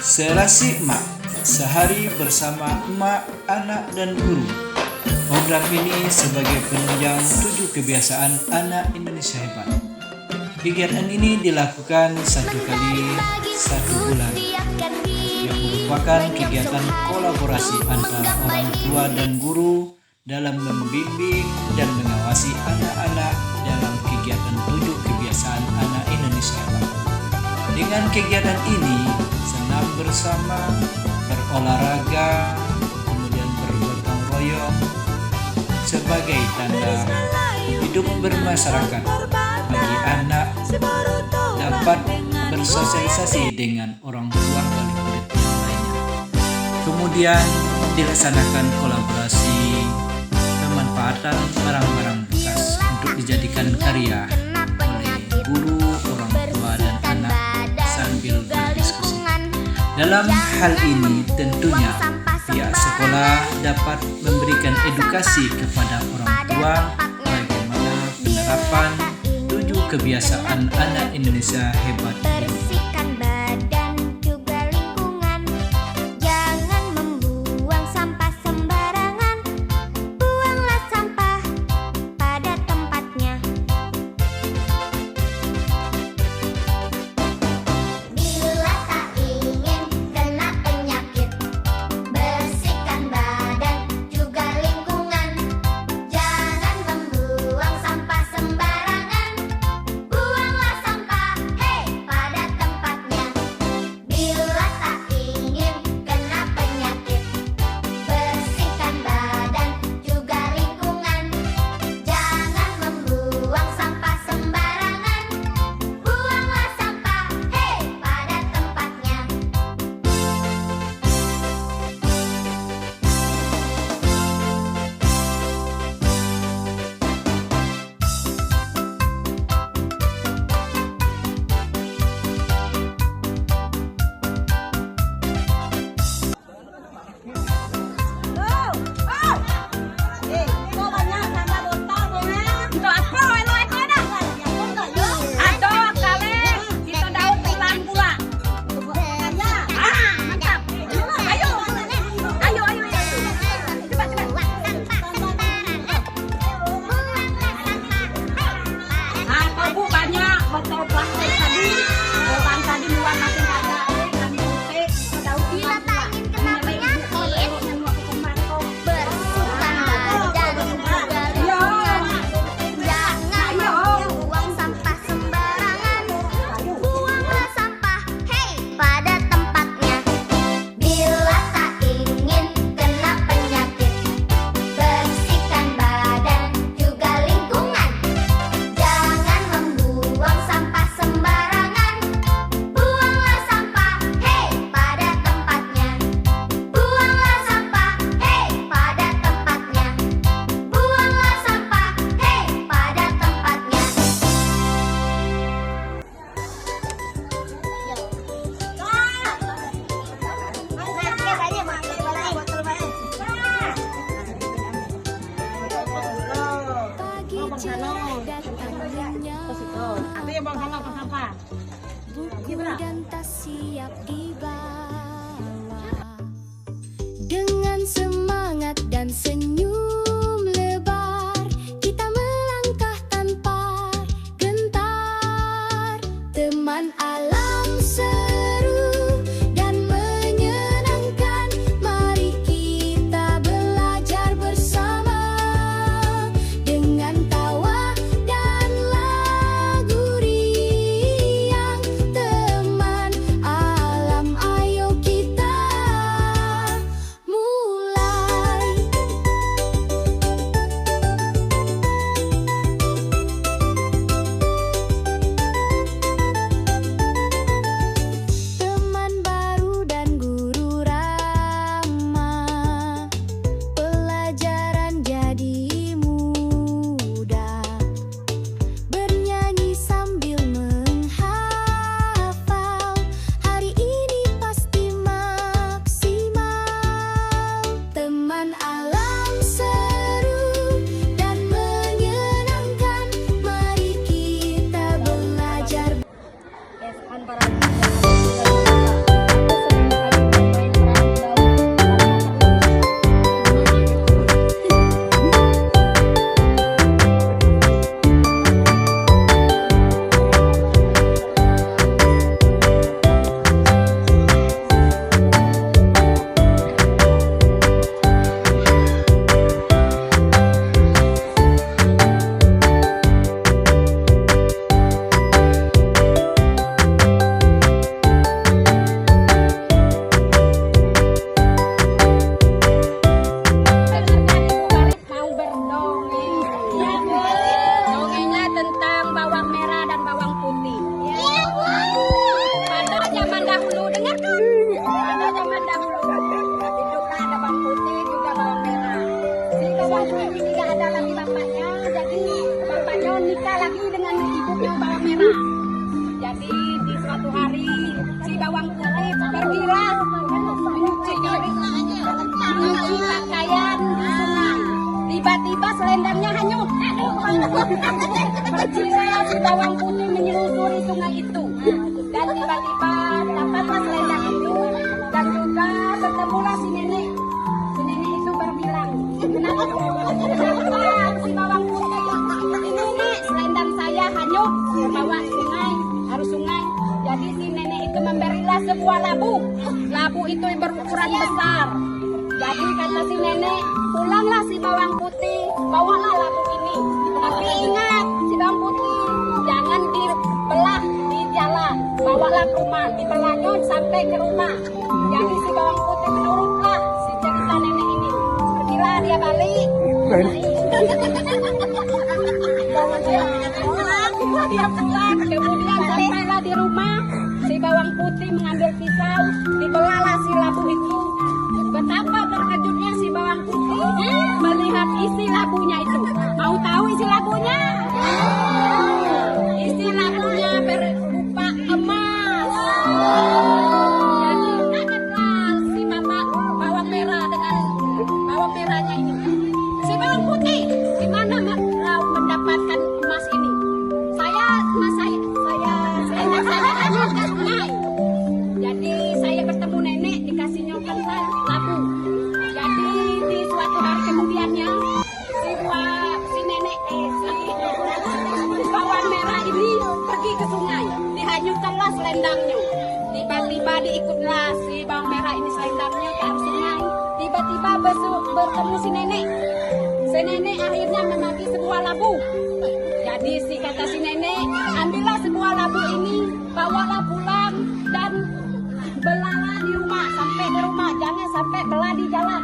Serasi Emak, sehari bersama emak, anak, dan guru. Program ini sebagai penunjang 7 kebiasaan anak Indonesia hebat. Kegiatan ini dilakukan 1 kali 1 bulan, yang merupakan kegiatan kolaborasi antara orang tua dan guru dalam membimbing dan mengawasi anak-anak dalam kegiatan 7 kebiasaan anak Indonesia hebat. Dengan kegiatan ini, senam bersama, berolahraga, kemudian bergotong royong sebagai tanda hidup bermasyarakat bagi anak dapat bersosialisasi dengan orang tua wali murid yang lainnya. Kemudian dilaksanakan kolaborasi pemanfaatan barang-barang bekas untuk dijadikan karya oleh guru, orang tua, dan anak sambil berdiskusi. Dalam hal ini tentunya pihak sekolah dapat memberikan edukasi kepada orang tua bagaimana penerapan 7 kebiasaan anak Indonesia hebat ini. Bersihkan badan juga lingkungan, jangan membuang sampah sembarangan, buanglah sampah pada tempatnya. Bila tak ingin kena penyakit, bersihkan badan juga lingkungan, jangan membuang sampah sembarangan, buanglah sampah pada tempatnya. Bila tak ingin kena penyakit, bersihkan badan juga lingkungan, jangan membuang sampah sembarangan, buanglah sampah pada tempatnya. Botol plastik tadi, orang tadi buang masih ada. Bila tak ingin kena penyakit, bersihkan badan juga lingkungan, jangan membuang sampah sembarangan, buanglah sampah pada tempatnya. Bila tak ingin kena penyakit, bersihkan badan juga lingkungan, jangan membuang sampah sembarangan, buanglah sampah pada tempatnya. Buanglah sampah pada tempatnya. Buanglah sampah pada tempatnya. Buku dan tas siap dibawa, dengan semangat dan senyum lebar kita melangkah tanpa gentar. Teman alam seru dan menyenangkan, mari kita belajar bersama dengan tawa dan lagu riang. Teman alam, ayo kita mulai. itu bawang merah. Jadi di suatu hari si bawang putih pergilah menyuci pakaian di sungai. Tiba-tiba selendangnya hanyut. Pergilah si bawang putih menyusuri sungai itu. Dan tiba-tiba dapatlah selendang itu. Dan juga bertemulah si nenek. Si nenek itu berbilang, kenapa si bawang putih? Ini nek, selendang saya hanyut bawa sungai, harus sungai. Jadi si nenek itu memberilah sebuah labu. Labu itu berukuran besar. Jadi kata si nenek, pulanglah si bawang putih, bawalah labu ini. Tapi ingat, si bawang putih jangan dibelah di jalan, bawalah ke rumah, dibelahnya sampai ke rumah. Jadi si bawang putih menurutlah si cerita nenek ini. Pergilah dia balik. Dia pulang, kemudian sampailah di rumah. Si bawang putih mengambil pisau, dibelahlah si labu itu. Betapa terkejutnya si bawang putih melihat isi labunya itu. Mau tahu isi labunya? Isi labunya berupa emas. Jadi kagetlah si bapak bawang merah dengan bawang merahnya ini. Si bawang putih, di mana kau mendapatkan emas ini? Saya hanya ke sungai. Jadi saya bertemu nenek dikasih nyokan saya labu. Jadi di suatu hari kemudiannya si nenek si bawang merah ini pergi ke sungai. Dihanyutkanlah selendangnya. Tiba-tiba diikutlah si bawang merah ini selendangnya ke sungai. Tiba-tiba bertemu si nenek. Si nenek akhirnya menagih sebuah labu. Jadi kata si nenek, ambillah sebuah labu ini, bawalah pulang dan belahlah di rumah, sampai di rumah, jangan sampai belah di jalan.